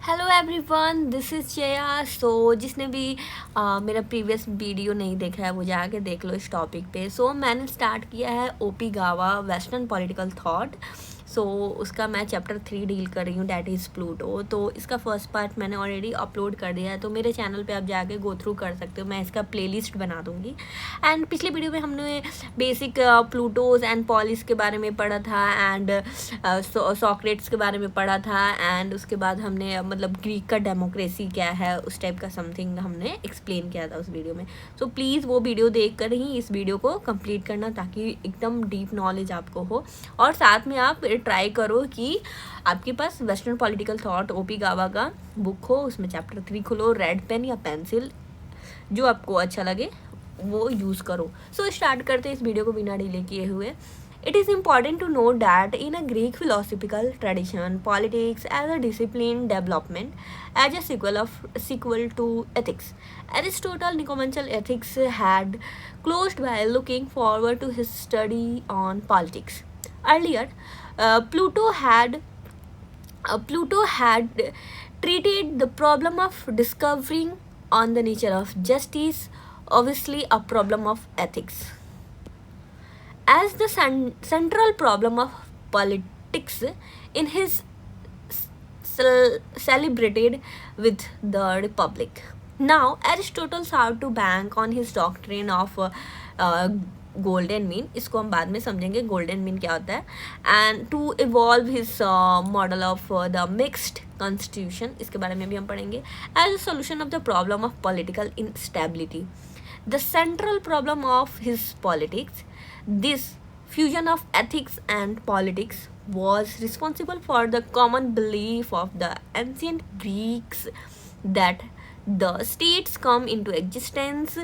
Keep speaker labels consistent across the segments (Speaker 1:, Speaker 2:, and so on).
Speaker 1: Hello everyone, this is Jaya. So जिसने भी मेरा प्रीवियस वीडियो नहीं देखा है वो जाके देख लो इस टॉपिक पे। मैंने स्टार्ट किया है ओपी गावा वेस्टर्न पॉलिटिकल थॉट। उसका मैं चैप्टर 3 डील कर रही हूँ, डैट इज़ प्लूटो। तो इसका फर्स्ट पार्ट मैंने ऑलरेडी अपलोड कर दिया है, तो मेरे चैनल पे आप जाके गो थ्रू कर सकते हो। मैं इसका प्लेलिस्ट बना दूँगी। एंड पिछले वीडियो में हमने बेसिक प्लूटोज एंड पॉलिस के बारे में पढ़ा था, एंड सॉक्रेट्स के बारे में पढ़ा था, एंड उसके बाद हमने मतलब ग्रीक का डेमोक्रेसी क्या है उस टाइप का समथिंग हमने एक्सप्लेन किया था उस वीडियो में। प्लीज़ वो वीडियो देख कर ही इस वीडियो को कंप्लीट करना, ताकि एकदम डीप नॉलेज आपको हो। और साथ में आप ट्राई करो कि आपके पास वेस्टर्न पॉलिटिकल थॉट ओपी गावा का बुक हो, उसमें चैप्टर 3 खोलो, रेड पेन या पेंसिल जो आपको अच्छा लगे वो यूज़ करो। स्टार्ट करते हैं इस वीडियो को बिना डिले किए हुए। It is important to note that in a Greek philosophical tradition, politics as a discipline development as a sequel to ethics. Aristotle Nicomachean Ethics had closed by looking forward to his study on politics. Earlier, Pluto had treated the problem of discovering on the nature of justice, obviously a problem of ethics, as the central problem of politics in his celebrated with the Republic. Now, Aristotle sought to bank on his doctrine of golden mean, इसको हम बाद में समझेंगे golden mean क्या होता है, and to evolve his model of the mixed constitution, इसके बारे में भी हम पढ़ेंगे, as a solution of the problem of political instability, the central problem of his politics. This fusion of ethics and politics was responsible for the common belief of the ancient Greeks that the states come into existence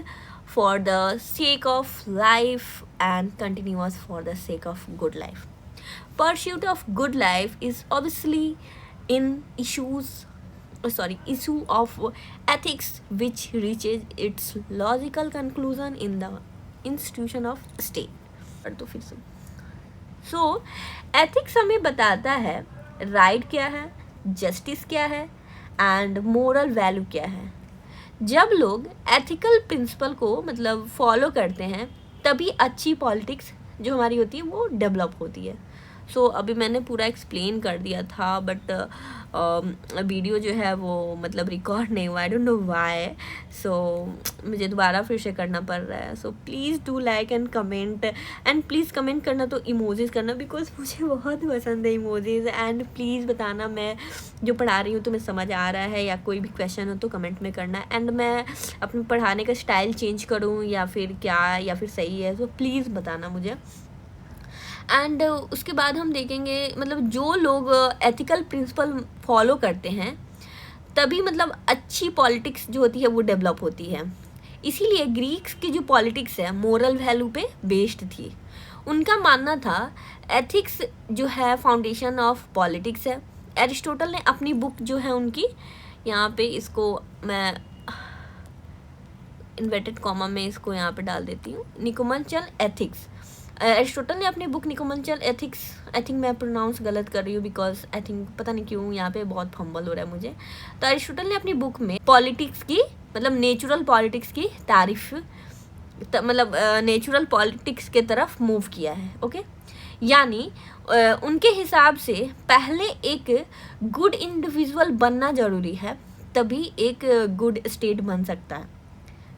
Speaker 1: for the sake of life and continuous for the sake of good life. Pursuit of good life is obviously in issue of ethics, which reaches its logical conclusion in the institution of state. तो फिर से ethics हमें बताता है right क्या है, justice क्या है एंड मोरल वैल्यू क्या है। जब लोग एथिकल प्रिंसिपल को मतलब फॉलो करते हैं तभी अच्छी पॉलिटिक्स जो हमारी होती है वो डेवलप होती है। अभी मैंने पूरा एक्सप्लेन कर दिया था, बट वीडियो जो है वो मतलब रिकॉर्ड नहीं हुआ, आई डोंट नो व्हाई। मुझे दोबारा फिर से करना पड़ रहा है। Please do like and comment, and please comment करना तो इमोजीज़ करना, बिकॉज मुझे बहुत पसंद है इमोजीज़। एंड प्लीज़ बताना मैं जो पढ़ा रही हूँ तुम्हें समझ आ रहा है, या कोई भी क्वेश्चन हो तो कमेंट में करना। एंड मैं अपने पढ़ाने का स्टाइल चेंज करूँ या फिर क्या, या फिर सही है, प्लीज़ बताना मुझे। एंड उसके बाद हम देखेंगे मतलब जो लोग एथिकल प्रिंसिपल फॉलो करते हैं तभी मतलब अच्छी पॉलिटिक्स जो होती है वो डेवलप होती है। इसीलिए ग्रीक्स की जो पॉलिटिक्स है मोरल वैल्यू पे बेस्ड थी। उनका मानना था एथिक्स जो है फाउंडेशन ऑफ पॉलिटिक्स है। एरिस्टोटल ने अपनी बुक जो है उनकी, यहाँ पे इसको मैं इन्वर्टेड कॉमा में इसको यहाँ पे डाल देती हूँ, निकोमाचेन एथिक्स। एरिस्टोटल ने अपनी बुक निकोमाचेन एथिक्स, आई थिंक मैं प्रोनाउंस गलत कर रही हूँ बिकॉज आई थिंक पता नहीं क्यों यहाँ पे बहुत फंबल हो रहा है मुझे। तो एरिस्टोटल ने अपनी बुक में पॉलिटिक्स की मतलब नेचुरल पॉलिटिक्स की तारीफ मतलब नेचुरल पॉलिटिक्स के तरफ मूव किया है। ओके, यानी उनके हिसाब से पहले एक गुड इंडिविजुअल बनना ज़रूरी है, तभी एक गुड स्टेट बन सकता है।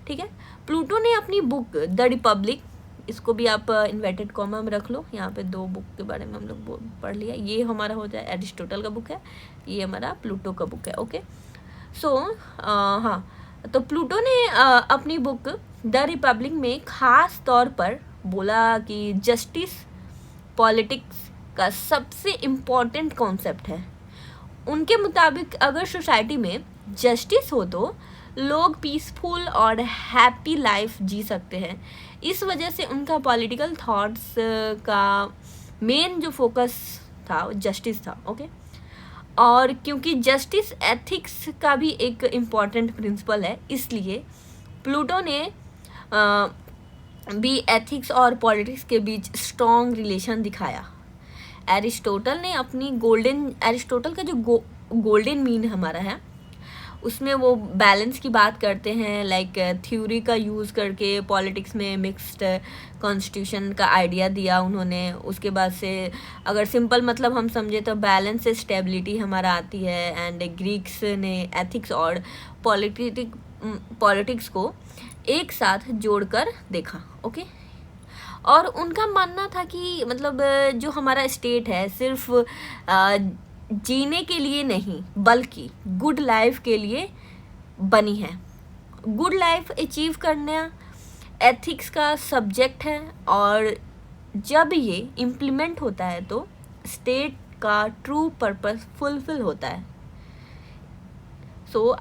Speaker 1: ठीक है, प्लूटो ने अपनी बुक द रिपब्लिक, इसको भी आप इन्वर्टेड कॉमा में रख लो, यहाँ पे दो बुक के बारे में हम लोग पढ़ लिया। ये हमारा हो जाए एरिस्टोटल का बुक है, ये हमारा प्लूटो का बुक है। ओके, हाँ, तो प्लूटो ने अपनी बुक द रिपब्लिक में खास तौर पर बोला कि जस्टिस पॉलिटिक्स का सबसे इम्पॉर्टेंट कॉन्सेप्ट है। उनके मुताबिक अगर सोसाइटी में जस्टिस हो तो लोग पीसफुल और हैप्पी लाइफ जी सकते हैं। इस वजह से उनका पॉलिटिकल थॉट्स का मेन जो फोकस था वो जस्टिस था। ओके, और क्योंकि जस्टिस एथिक्स का भी एक इम्पॉर्टेंट प्रिंसिपल है, इसलिए प्लूटो ने भी एथिक्स और पॉलिटिक्स के बीच स्ट्रॉन्ग रिलेशन दिखाया। एरिस्टोटल का जो गोल्डन मीन हमारा है, उसमें वो बैलेंस की बात करते हैं, लाइक थ्योरी का यूज़ करके पॉलिटिक्स में मिक्स्ड कॉन्स्टिट्यूशन का आइडिया दिया उन्होंने। उसके बाद से अगर सिंपल मतलब हम समझे तो बैलेंस से स्टेबिलिटी हमारा आती है। एंड ग्रीक्स ने एथिक्स और पॉलिटिक्स को एक साथ जोड़कर देखा। ओके, और उनका मानना था कि मतलब जो हमारा स्टेट है सिर्फ जीने के लिए नहीं बल्कि गुड लाइफ के लिए बनी है। गुड लाइफ अचीव करना एथिक्स का सब्जेक्ट है, और जब ये इम्प्लीमेंट होता है तो स्टेट का ट्रू पर्पस फुलफिल होता है।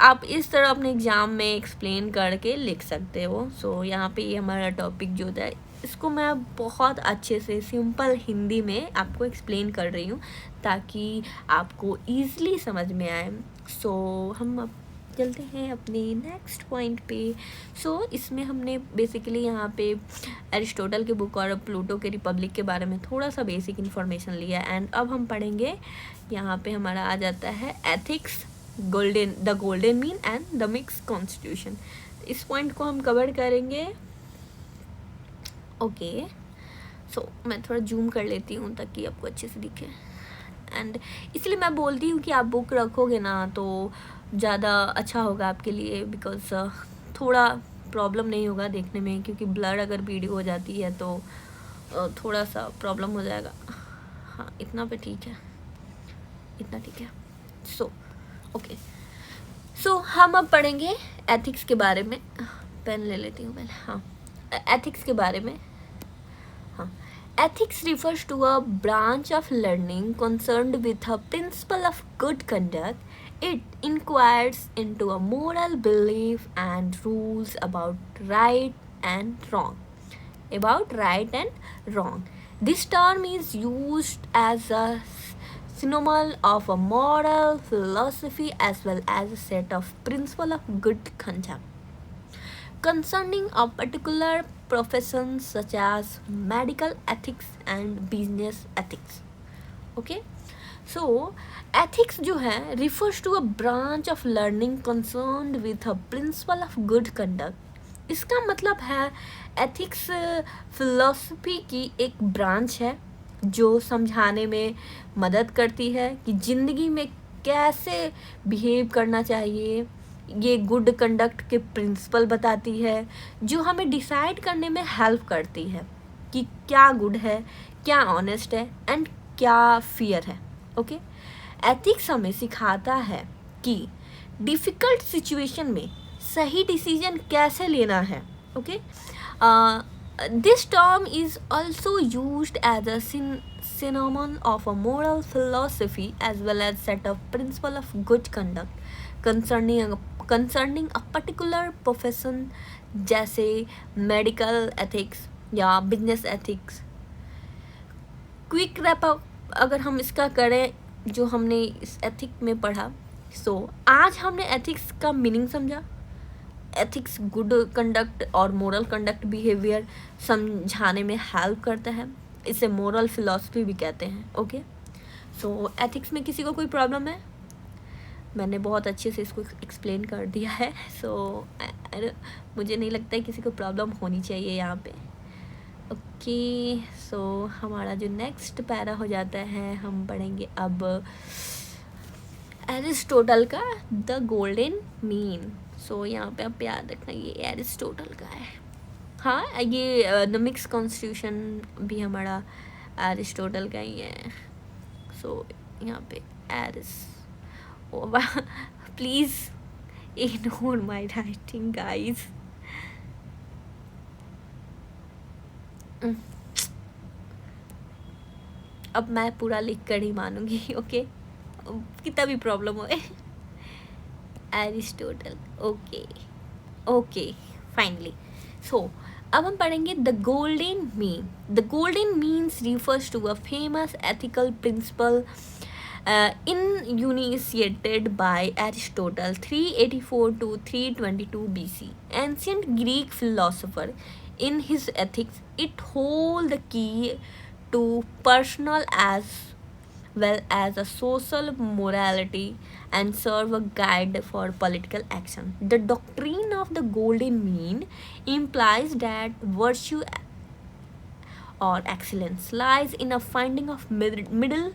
Speaker 1: आप इस तरह अपने एग्ज़ाम में एक्सप्लेन करके लिख सकते हो। यहाँ पे ये हमारा टॉपिक जो था, इसको मैं बहुत अच्छे से सिंपल हिंदी में आपको एक्सप्लेन कर रही हूँ ताकि आपको ईज़िली समझ में आए। हम अब चलते हैं अपने नेक्स्ट पॉइंट पे। इसमें हमने बेसिकली यहाँ पे एरिस्टोटल के बुक और प्लूटो के रिपब्लिक के बारे में थोड़ा सा बेसिक इन्फॉर्मेशन लिया। एंड अब हम पढ़ेंगे, यहाँ पे हमारा आ जाता है ethics, the golden mean and the mix constitution. इस पॉइंट को हम कवर करेंगे। ओके, मैं थोड़ा जूम कर लेती हूँ ताकि आपको अच्छे से दिखे। एंड इसलिए मैं बोलती हूँ कि आप बुक रखोगे ना तो ज़्यादा अच्छा होगा आपके लिए, बिकॉज थोड़ा प्रॉब्लम नहीं होगा देखने में, क्योंकि ब्लर अगर वीडियो हो जाती है तो थोड़ा सा प्रॉब्लम हो जाएगा। हाँ, इतना पे ठीक है, इतना ठीक है। ओके, हम अब पढ़ेंगे एथिक्स के बारे में। पेन ले लेती हूँ पहले। हाँ, एथिक्स के बारे में। हाँ, ethics refers to a branch of learning concerned with a principle of good conduct. It inquires into a moral belief and rules about right and wrong. This term is used as a synonym of a moral philosophy as well as a set of principles of good conduct concerning a particular profession such as medical ethics and business ethics. Okay, ethics जो है refers to a branch of learning concerned with a principle of good conduct. इसका मतलब है ethics philosophy की एक branch है जो समझाने में मदद करती है कि ज़िंदगी में कैसे बिहेव करना चाहिए। ये गुड कंडक्ट के प्रिंसिपल बताती है जो हमें डिसाइड करने में हेल्प करती है कि क्या गुड है, क्या ऑनेस्ट है एंड क्या फियर है। ओके, एथिक्स हमें सिखाता है कि डिफ़िकल्ट सिचुएशन में सही डिसीजन कैसे लेना है। Okay, this term is also used as a synonym of a moral philosophy as well as set of principle of good conduct concerning a particular profession जैसे मेडिकल एथिक्स या business ethics. Quick wrap up अगर हम इसका करें जो हमने इस ethic में पढ़ा। आज हमने एथिक्स का मीनिंग समझा। एथिक्स गुड कंडक्ट और मोरल कंडक्ट बिहेवियर समझाने में हेल्प करता है, इसे मोरल फिलॉसफी भी कहते हैं। ओके, एथिक्स में किसी को कोई प्रॉब्लम है? मैंने बहुत अच्छे से इसको एक्सप्लेन कर दिया है। मुझे नहीं लगता है किसी को प्रॉब्लम होनी चाहिए यहाँ पे। ओके, हमारा जो नेक्स्ट पैरा हो जाता है, हम पढ़ेंगे अब एरिस्टोटल का द गोल्डन मीन। यहाँ पे आप याद रखना ये एरिस्टोटल का है। हाँ, ये द मिक्स कॉन्स्टिट्यूशन भी हमारा एरिस्टोटल का ही है। यहाँ पे errors, please ignore my writing guys. अब मैं पूरा लिख कर ही मानूंगी। ओके, कितना भी प्रॉब्लम हो। एरिस्टोटल। Okay, finally. अब हम पढ़ेंगे the golden mean. The golden means refers to a famous ethical principle initiated by Aristotle 384 to 322 BC, ancient Greek philosopher. In his ethics, it holds the key to personal as well as a social morality and serve a guide for political action. The doctrine of the golden mean implies that virtue or excellence lies in a finding of middle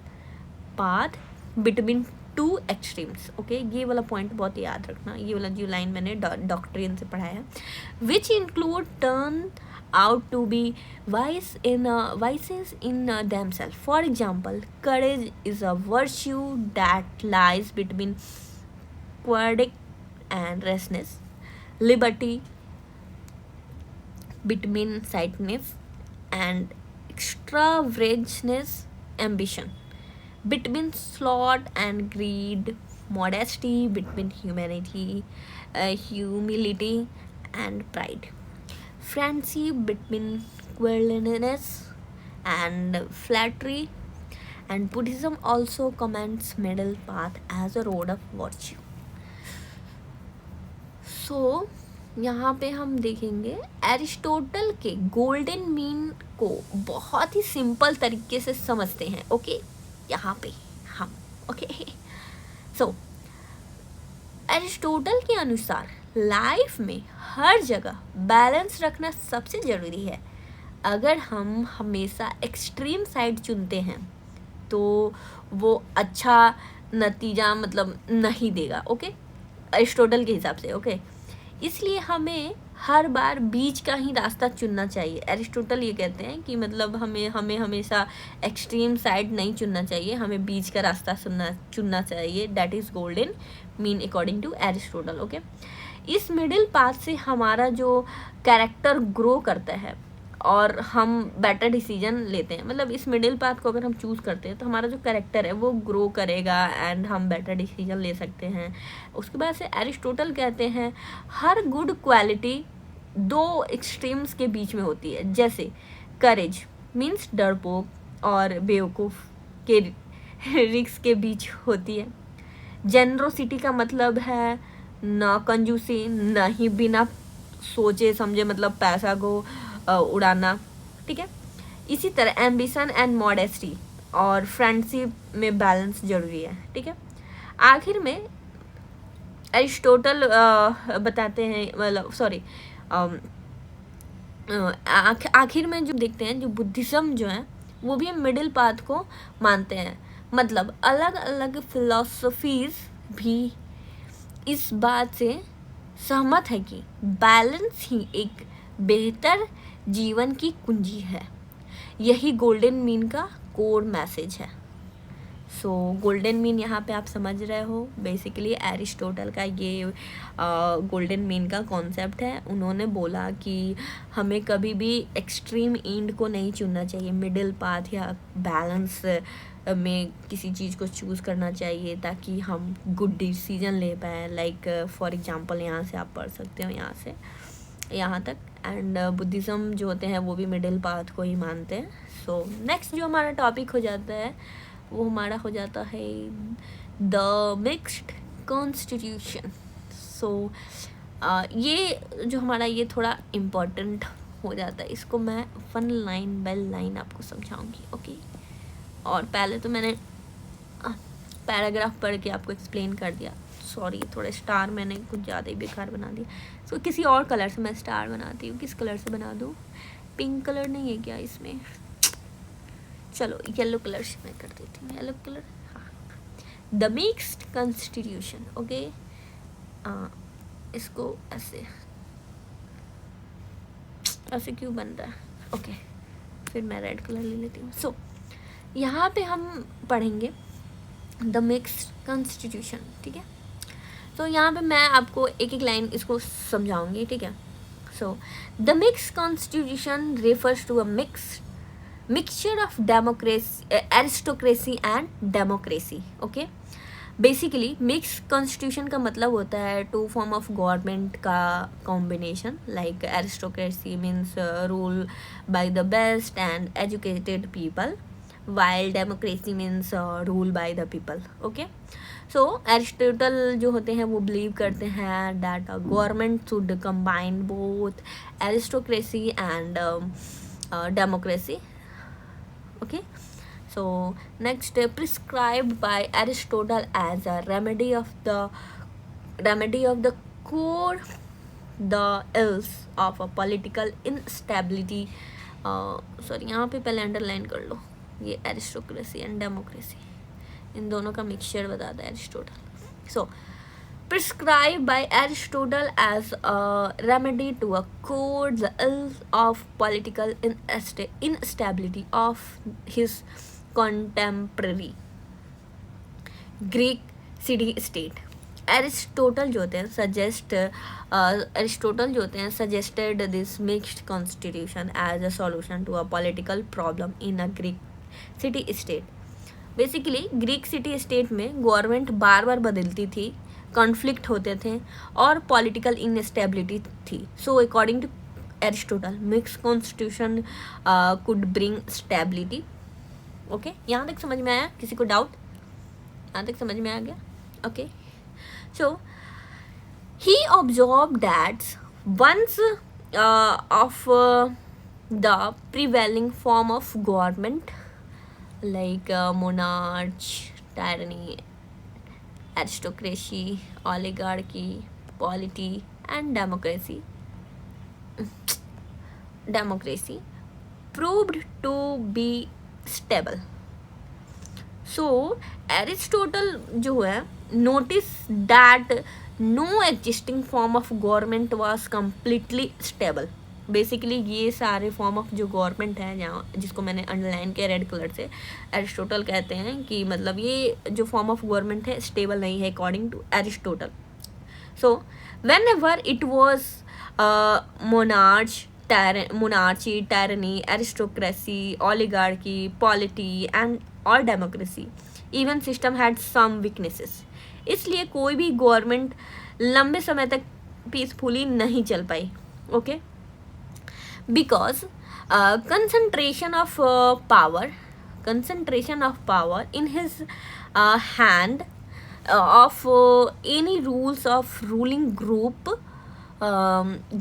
Speaker 1: path between two extremes. Okay, ये वाला point बहुत याद रखना, ये वाला जो line मैंने doctrine से पढ़ा है. Which include turn out to be vices in themselves. For example, courage is a virtue that lies between cowardice and rashness, liberty between sightedness and extravagance, ambition between sloth and greed, modesty between humility and pride, friendship between quarreliness and flattery. And Buddhism also commends middle path as a road of virtue. So यहाँ पे हम देखेंगे Aristotle के golden mean को बहुत ही simple तरीके से समझते हैं. ओके, यहाँ पे हम ओके. सो एरिस्टोटल के अनुसार लाइफ में हर जगह बैलेंस रखना सबसे ज़रूरी है. अगर हम हमेशा एक्सट्रीम साइड चुनते हैं तो वो अच्छा नतीजा मतलब नहीं देगा. ओके, एरिस्टोटल के हिसाब से. ओके, इसलिए हमें हर बार बीच का ही रास्ता चुनना चाहिए. एरिस्टोटल ये कहते हैं कि मतलब हमें हमेशा एक्सट्रीम साइड नहीं चुनना चाहिए, हमें बीच का रास्ता चुनना चाहिए. That is golden mean according to Aristotle. Okay, इस मिडिल पाथ से हमारा जो कैरेक्टर ग्रो करता है और हम बेटर डिसीजन लेते हैं. मतलब इस मिडिल पाथ को अगर हम चूज़ करते हैं तो हमारा जो कैरेक्टर है वो ग्रो करेगा एंड हम बेटर डिसीजन ले सकते हैं. उसके बाद से एरिस्टोटल कहते हैं हर गुड क्वालिटी दो एक्सट्रीम्स के बीच में होती है. जैसे करेज मीन्स डरपोक और बेवकूफ़ के रिस्क के बीच होती है. जेनरोसिटी का मतलब है ना कंजूसी, ना ही बिना सोचे समझे मतलब पैसा को उड़ाना. ठीक है, इसी तरह एम्बिशन एंड मॉडेस्टी और फ्रेंडशिप में बैलेंस जरूरी है. ठीक है, आखिर में एरिस्टोटल बताते हैं मतलब सॉरी आखिर में जो देखते हैं जो बुद्धिज्म जो है वो भी मिडिल पाथ को मानते हैं. मतलब अलग अलग फिलॉसफीज भी इस बात से सहमत है कि बैलेंस ही एक बेहतर जीवन की कुंजी है. यही गोल्डन मीन का कोर मैसेज है. सो गोल्डन मीन यहाँ पे आप समझ रहे हो बेसिकली एरिस्टोटल का ये गोल्डन मीन का कॉन्सेप्ट है. उन्होंने बोला कि हमें कभी भी एक्सट्रीम एंड को नहीं चुनना चाहिए, मिडिल पाथ या बैलेंस में किसी चीज़ को चूज़ करना चाहिए ताकि हम गुड डिसीजन ले पाएँ. लाइक फॉर एग्जांपल यहाँ से आप पढ़ सकते हो यहाँ से यहाँ तक. एंड बुद्धिज़्म जो होते हैं वो भी मिडिल पाथ को ही मानते हैं. सो नेक्स्ट जो हमारा टॉपिक हो जाता है वो हमारा हो जाता है द मिक्स्ड कॉन्स्टिट्यूशन. सो ये जो हमारा ये थोड़ा इम्पोर्टेंट हो जाता है. इसको मैं वन लाइन बाय लाइन आपको समझाऊंगी. ओके, और पहले तो मैंने पैराग्राफ पढ़ के आपको एक्सप्लेन कर दिया. सॉरी, थोड़े स्टार मैंने कुछ ज़्यादा ही बेकार बना दिया. सो किसी और कलर से मैं स्टार बनाती हूँ. किस कलर से बना दूँ? पिंक कलर नहीं है क्या इसमें? चलो येलो कलर से मैं कर देती हूँ. Yellow colour. हाँ, द मिक्स्ड कॉन्स्टिट्यूशन. ओके, इसको ऐसे ऐसे क्यों बन रहा है? ओके, फिर मैं रेड कलर ले लेती हूँ. सो यहाँ पे हम पढ़ेंगे द मिक्स्ड कॉन्स्टिट्यूशन. ठीक है, तो यहाँ पे मैं आपको एक एक लाइन इसको समझाऊंगी. ठीक है, so the mixed constitution refers to a mixture of democracy aristocracy and democracy. Okay, basically mix constitution का मतलब होता है टू फॉर्म ऑफ गवर्नमेंट का combination. Like aristocracy means rule by the best and educated people, while democracy means rule by the people. Okay, so Aristotle जो होते हैं वो believe करते हैं that a government should combine both aristocracy and democracy. Okay, So next, prescribed by Aristotle as a remedy of the core the ills of a political instability. Sorry, यहाँ पे पहले underline कर लो, ये एरिस्टोक्रेसी एंड डेमोक्रेसी, इन दोनों का mixture बताता है Aristotle. So prescribed by Aristotle as a remedy to a cure the ills of political instability of his contemporary Greek city state. Aristotle जो होते हैं suggested this mixed constitution as a solution to a political problem in a Greek city state. Basically Greek city state में government बार बार बदलती थी, conflict होते थे और पॉलिटिकल इनस्टेबिलिटी थी. So according to Aristotle, mix constitution could bring stability. Okay, यहाँ तक समझ में आया? किसी को डाउट? यहाँ तक समझ में आ गया? Okay. So he observed that once of the prevailing form of government like monarchy, tyranny, aristocracy, oligarchy, polity and democracy proved to be stable. So Aristotle जो है notice that no existing form of government was completely stable. Basically ये सारे form of जो government है, जहाँ जिसको मैंने underline किया रेड कलर से, एरिस्टोटल कहते हैं कि मतलब ये जो फॉर्म ऑफ गवर्नमेंट है स्टेबल नहीं है according to Aristotle. So whenever it was monarchy, tyranny, aristocracy, oligarchy, polity and or democracy, even system had some weaknesses. इसलिए कोई भी गवर्नमेंट लंबे समय तक पीसफुली नहीं चल पाई. Okay, because concentration of power in his hand of any rules of ruling group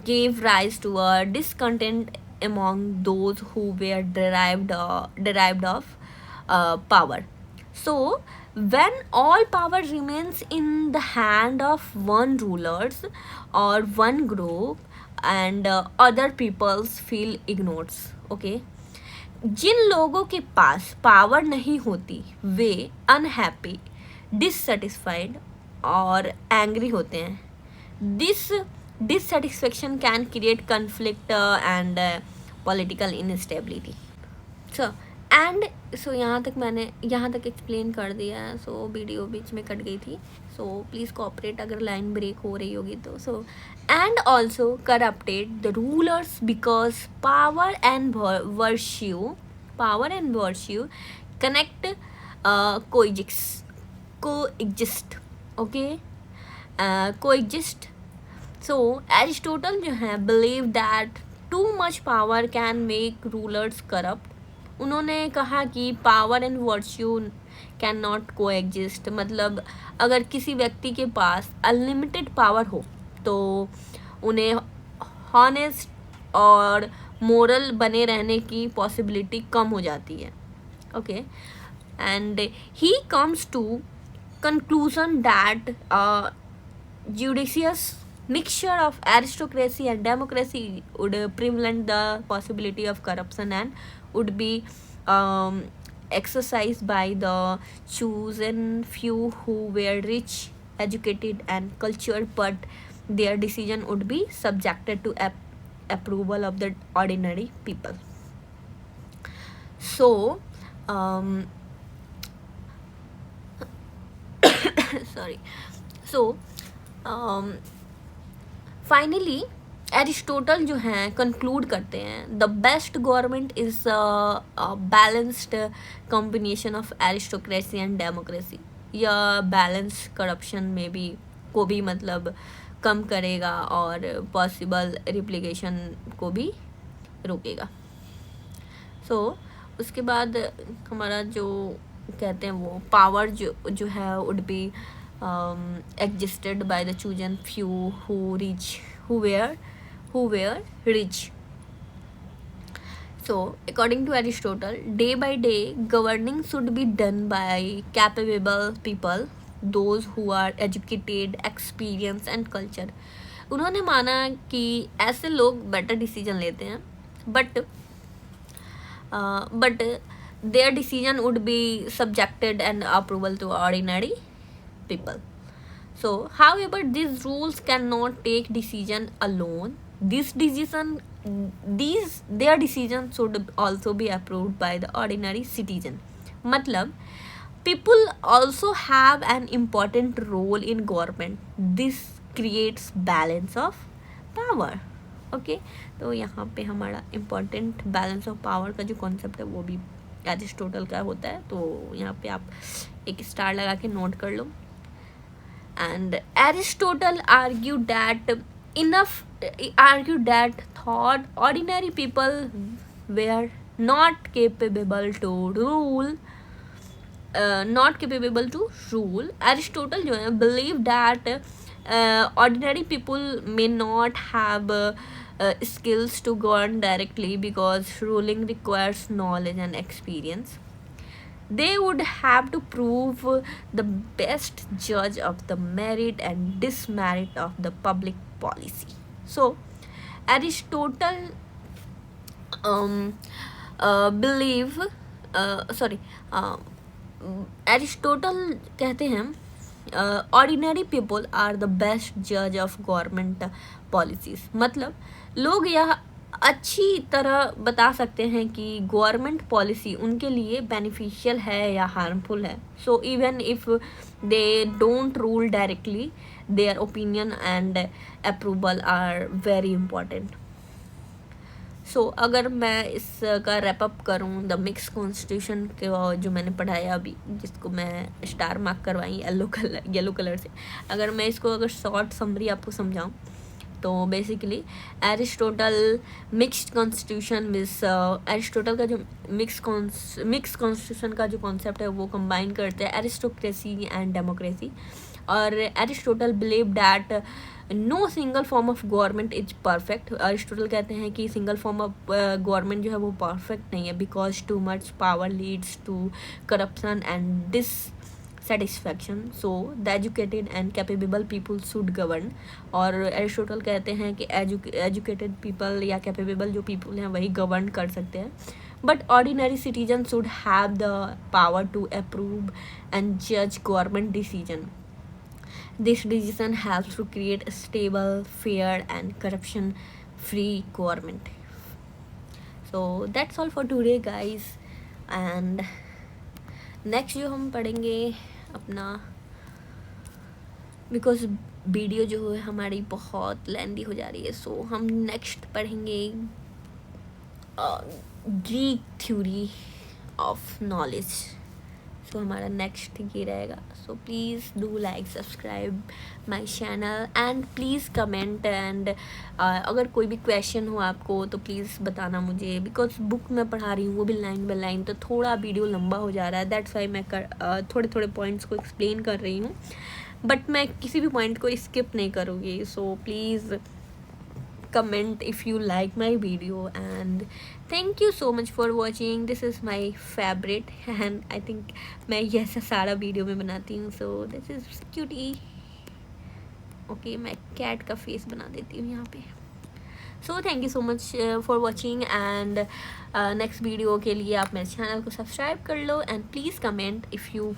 Speaker 1: gave rise to a discontent among those who were derived of power. So when all power remains in the hand of one rulers or one group and other peoples feel ignored. Okay, जिन लोगों के पास power नहीं होती वे unhappy, dissatisfied और angry होते हैं. This dissatisfaction can create conflict and political instability. So यहाँ तक explain कर दिया है. सो वीडियो बीच में कट गई थी, सो प्लीज़ कोऑपरेट अगर लाइन ब्रेक हो रही होगी तो. So and also corrupted the rulers because power and virtue connect coexist. Okay, coexist. So Aristotle जो है believe that to much power can make rulers corrupt. उन्होंने कहा कि power and virtue can not को एग्जिस्ट. मतलब अगर किसी व्यक्ति के पास अनलिमिटेड पावर हो तो उन्हें हॉनेस्ट और मोरल बने रहने की पॉसिबिलिटी कम हो जाती है. Okay, and he comes to conclusion that judicious mixture of aristocracy and democracy would prevent the possibility of corruption and would be exercised by the chosen few who were rich, educated and cultured, but their decision would be subjected to approval of the ordinary people. So sorry. So finally Aristotle जो हैं conclude करते हैं the best government is balanced combination of aristocracy and democracy. या balance corruption में भी को भी मतलब कम करेगा और पॉसिबल रिप्लिकेशन को भी रोकेगा. सो उसके बाद हमारा जो कहते हैं वो पावर जो है would be existed by the chosen few who were rich. So, according to Aristotle, day by day, governing should be done by capable people, those who are educated, experienced and culture. उन्होंने माना कि ऐसे लोग better decision लेते हैं, but their decision would be subjected and approval to ordinary people. So, however, these rules cannot take decision alone. Their decision should also be approved by the ordinary citizen. मतलब people also have an important role in government. This creates balance of power. Okay तो यहाँ पे हमारा important balance of power का जो concept है वो भी एरिस्टोटल का होता है. तो यहाँ पे आप एक स्टार लगा के नोट कर लो. And Aristotle argued that thought ordinary people were not capable to rule. Aristotle जो है believed that ordinary people may not have skills to govern directly because ruling requires knowledge and experience. They would have to prove the best judge of the merit and dismerit of the public policy. So, Aristotle Aristotle कहते हैं ordinary people are the best जज of government policies. मतलब लोग यह अच्छी तरह बता सकते हैं कि गवर्नमेंट पॉलिसी उनके लिए बेनिफिशियल है या हार्मफुल है. So even if they don't rule directly, their opinion and approval are very important. So अगर मैं इसका रैपअप करूँ द मिक्स कॉन्स्टिट्यूशन के जो मैंने पढ़ाया अभी, जिसको मैं स्टार मार्क करवाई येलो कलर से, अगर मैं इसको अगर शॉर्ट समरी आपको समझाऊँ तो basically Aristotle mixed constitution miss Aristotle का जो मिक्स कॉन्स्टिट्यूशन का जो कॉन्सेप्ट है वो कंबाइन करते हैं एरिस्टोक्रेसी एंड डेमोक्रेसी. और Aristotle believe that no single form of government is perfect. Aristotle कहते हैं कि सिंगल फॉर्म ऑफ गवर्नमेंट जो है वो परफेक्ट नहीं है, because too much power leads to corruption and dissatisfaction. So the educated and capable people should govern. और Aristotle कहते हैं कि एजुकेटेड पीपल या कैपेबल जो पीपल हैं वही गवर्न कर सकते हैं, but ordinary citizen should have the power to approve and जज government decision. This decision helps to create a stable, fair and corruption-free government. So that's all for today, guys. And next जो हम पढ़ेंगे अपना, because video जो है हमारी बहुत लेंदी हो जा रही है, सो हम नेक्स्ट पढ़ेंगे ग्रीक थ्योरी ऑफ नॉलेज. तो हमारा नेक्स्ट ये रहेगा. So please do like subscribe my channel and please comment. And अगर कोई भी क्वेश्चन हो आपको तो प्लीज़ बताना मुझे, बिकॉज बुक मैं पढ़ा रही हूँ वो भी लाइन बाय लाइन, तो थोड़ा वीडियो लंबा हो जा रहा है. दैट्स वाई मैं थोड़े पॉइंट्स को एक्सप्लेन कर रही हूँ, बट मैं किसी भी पॉइंट को स्किप नहीं करूँगी. So please comment if you like my video, and thank you so much for watching. This is my favorite and I think मैं ये सारा वीडियो में बनाती हूँ. so this is cutie. okay, मैं कैट का फेस बना देती हूँ यहाँ पे. so thank you so much for watching, and next video के लिए आप मेरे चैनल को सब्सक्राइब कर लो, and please comment if you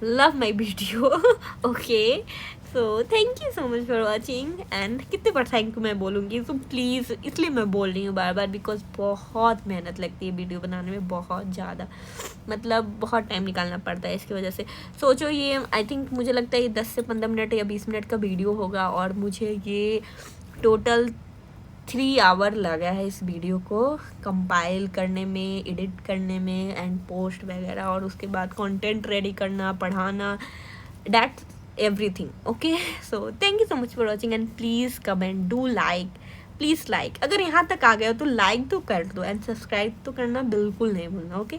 Speaker 1: love my video. okay, so thank you so much for watching. and कितने बार थैंक यू मैं बोलूँगी, so please इसलिए मैं बोल रही हूँ बार बार, बिकॉज बहुत मेहनत लगती है वीडियो बनाने में, बहुत ज़्यादा, मतलब बहुत टाइम निकालना पड़ता है इसकी वजह से. सोचो ये आई थिंक मुझे लगता है ये 10 से 15 मिनट या 20 मिनट का वीडियो होगा, और मुझे ये टोटल 3 आवर लगा है इस वीडियो को कंपाइल करने में, एडिट करने में एंड पोस्ट वगैरह, और उसके बाद कंटेंट रेडी करना, पढ़ाना, that's everything. Okay, so thank you so much for watching, and please comment, do like, please like. अगर यहाँ तक आ गया हो तो लाइक तो कर दो, एंड सब्सक्राइब तो करना बिल्कुल नहीं भूलना. ओके.